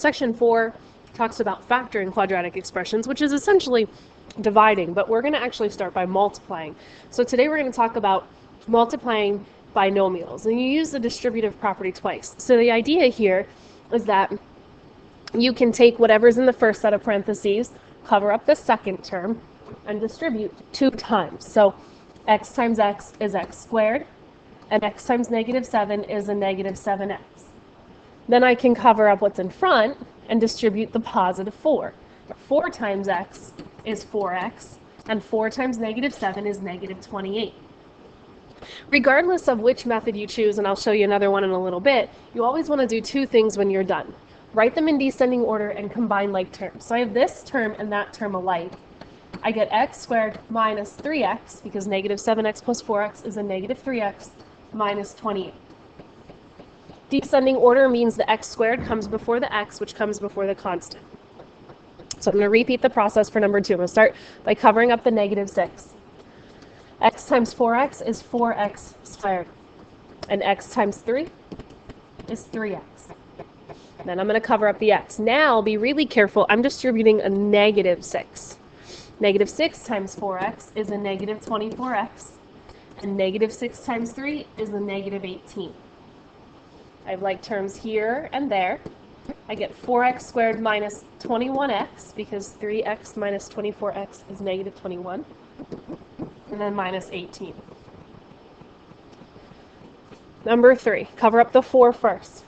Section 4 talks about factoring quadratic expressions, which is essentially dividing, but we're going to actually start by multiplying. So today we're going to talk about multiplying binomials, and you use the distributive property twice. So the idea here is that you can take whatever's in the first set of parentheses, cover up the second term, and distribute 2 times. So x times x is x squared, and x times -7 is a -7x. Then I can cover up what's in front and distribute the positive 4. 4 times x is 4x, and 4 times -7 is -28. Regardless of which method you choose, and I'll show you another one in a little bit, you always want to do 2 things when you're done. Write them in descending order and combine like terms. So I have this term and that term alike. I get x squared minus 3x, because -7x plus 4x is a -3x, minus 28. Descending order means the x squared comes before the x, which comes before the constant. So I'm going to repeat the process for number 2. I'm going to start by covering up the -6. X times 4x is 4x squared, and x times 3 is 3x. Then I'm going to cover up the x. Now, be really careful. I'm distributing a -6. -6 times 4x is a -24x, and -6 times 3 is a -18. I have like terms here and there. I get 4x squared minus 21x, because 3x minus 24x is -21, and then minus 18. Number 3, cover up the 4 first.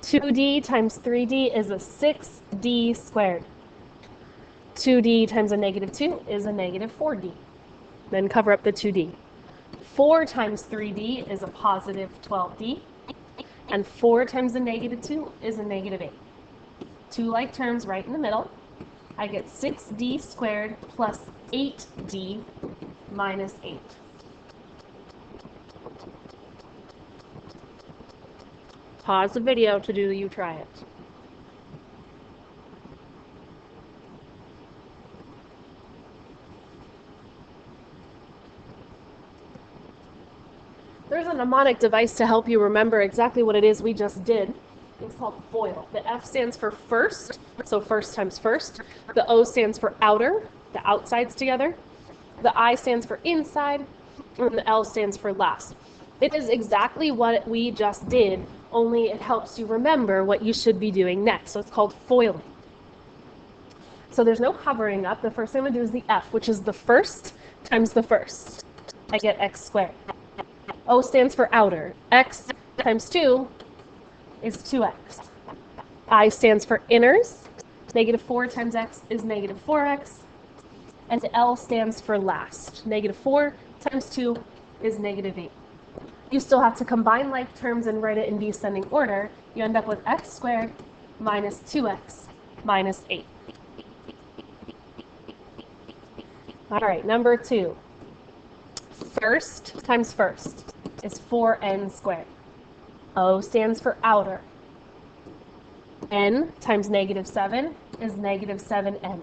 2d times 3d is a 6d squared. 2d times a -2 is a -4d. Then cover up the 2d. 4 times 3d is a positive 12d. And 4 times the -2 is a -8. 2 like terms right in the middle. I get 6d squared plus 8d minus 8. Pause the video to do you try it. There's a mnemonic device to help you remember exactly what it is we just did. It's called FOIL. The F stands for first, so first times first. The O stands for outer, the outsides together. The I stands for inside, and the L stands for last. It is exactly what we just did, only it helps you remember what you should be doing next. So it's called foiling. So there's no covering up. The first thing I'm going to do is the F, which is the first times the first. I get x squared. O stands for outer. X times 2 is 2x. I stands for inners. -4 times x is -4x. And L stands for last. -4 times 2 is -8. You still have to combine like terms and write it in descending order. You end up with x squared minus 2x minus 8. All right, number 2. First times first is 4n squared. O stands for outer. N times -7 is -7n.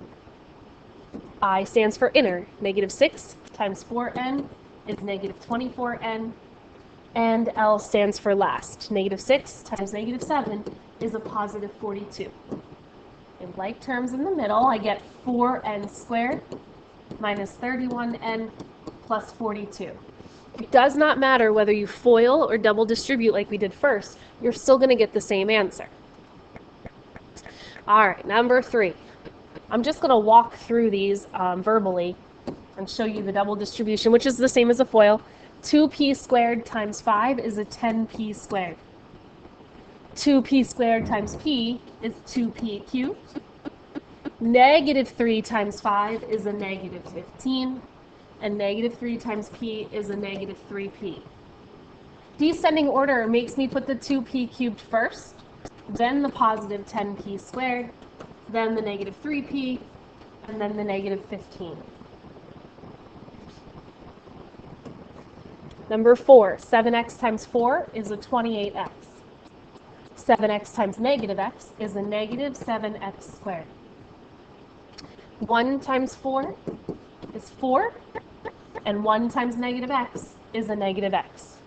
I stands for inner. -6 times 4n is -24n. And L stands for last. -6 times -7 is a positive 42. In like terms in the middle, I get 4n squared minus 31n plus 42. It does not matter whether you FOIL or double distribute like we did first, you're still going to get the same answer. All right, number 3. I'm just going to walk through these verbally and show you the double distribution, which is the same as a FOIL. 2p squared times 5 is a 10p squared. 2p squared times p is 2p cubed. -3 times 5 is a -15. And -3 times p is a -3p. Descending order makes me put the 2p cubed first, then the positive 10p squared, then the -3p, and then the -15. Number 4, 7x times 4 is a 28x. 7x times -x is a -7x squared. 1 times 4 is 4, and 1 times -x is a -x.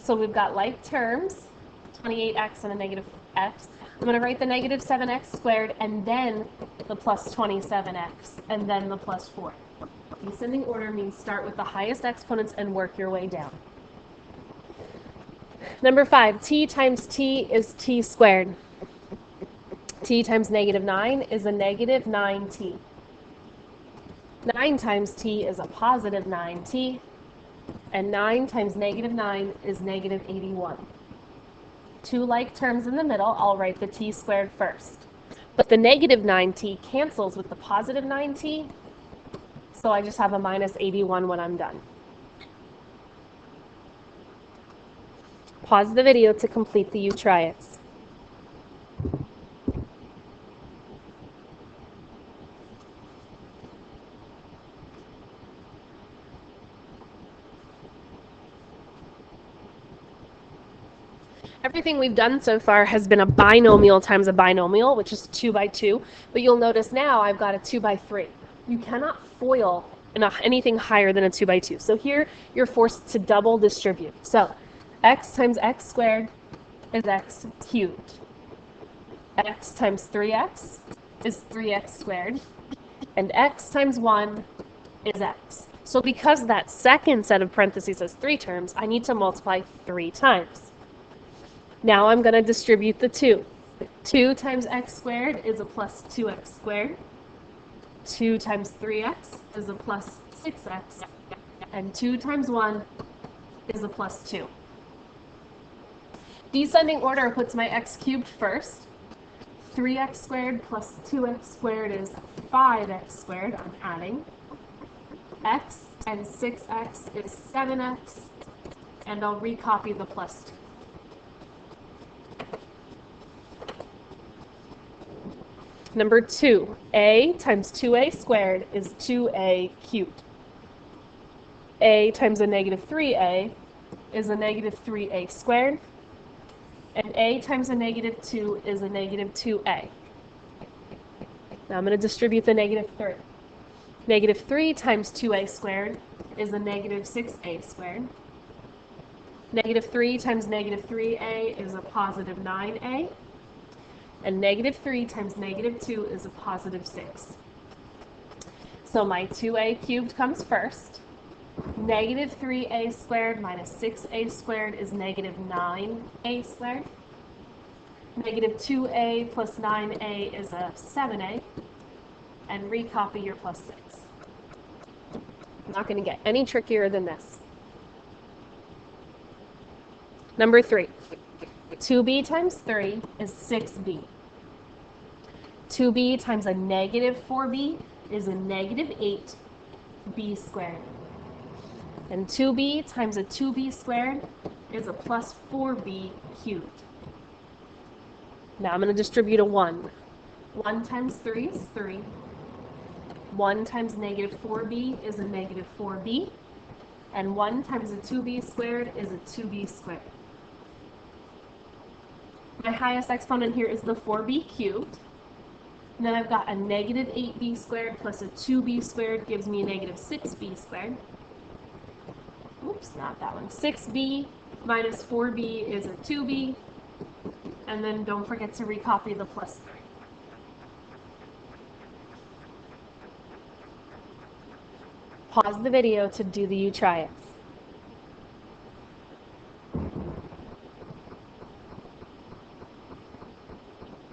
So we've got like terms, 28x and a negative x. I'm going to write the negative 7x squared and then the plus 27x and then the plus 4. Descending order means start with the highest exponents and work your way down. Number 5, t times t is t squared. T times negative 9 is a negative 9t. 9 times t is a positive 9t. And 9 times negative 9 is negative 81. Two like terms in the middle, I'll write the t squared first. But the negative 9t cancels with the positive 9t, so I just have a minus 81 when I'm done. Pause the video to complete the try it's. Everything we've done so far has been a binomial times a binomial, which is 2 by 2, but you'll notice now I've got a 2 by 3. You cannot FOIL anything higher than a 2 by 2. So here you're forced to double distribute. So x times x squared is x cubed. X times 3x is 3x squared. And x times 1 is x. So because that second set of parentheses has 3 terms, I need to multiply 3 times. Now I'm going to distribute the 2. 2 times x squared is a plus 2x squared. 2 times 3x is a plus 6x. And 2 times 1 is a plus 2. Descending order puts my x cubed first. 3x squared plus 2x squared is 5x squared. I'm adding. X and 6x is 7x. And I'll recopy the plus 2. Number 2, a times 2a squared is 2a cubed. A times a negative 3a is a negative 3a squared. And a times a negative 2 is a negative 2a. Now I'm going to distribute the negative 3. Negative 3 times 2a squared is a negative 6a squared. Negative 3 times negative 3a is a positive 9a. And negative 3 times negative 2 is a positive 6. So my 2a cubed comes first. Negative 3a squared minus 6a squared is negative 9a squared. Negative 2a plus 9a is a 7a. And recopy your plus 6. I'm not going to get any trickier than this. Number 3. 2b times 3 is 6b. 2b times a negative 4b is a negative 8b squared. And 2b times a 2b squared is a plus 4b cubed. Now I'm going to distribute a 1. 1 times 3 is 3. 1 times negative 4b is a negative 4b. And 1 times a 2b squared is a 2b squared. My highest exponent here is the 4b cubed. And then I've got a negative 8b squared plus a 2b squared gives me a negative 6b squared. Oops, not that one. 6b minus 4b is a 2b. And then don't forget to recopy the plus 3. Pause the video to do the try it.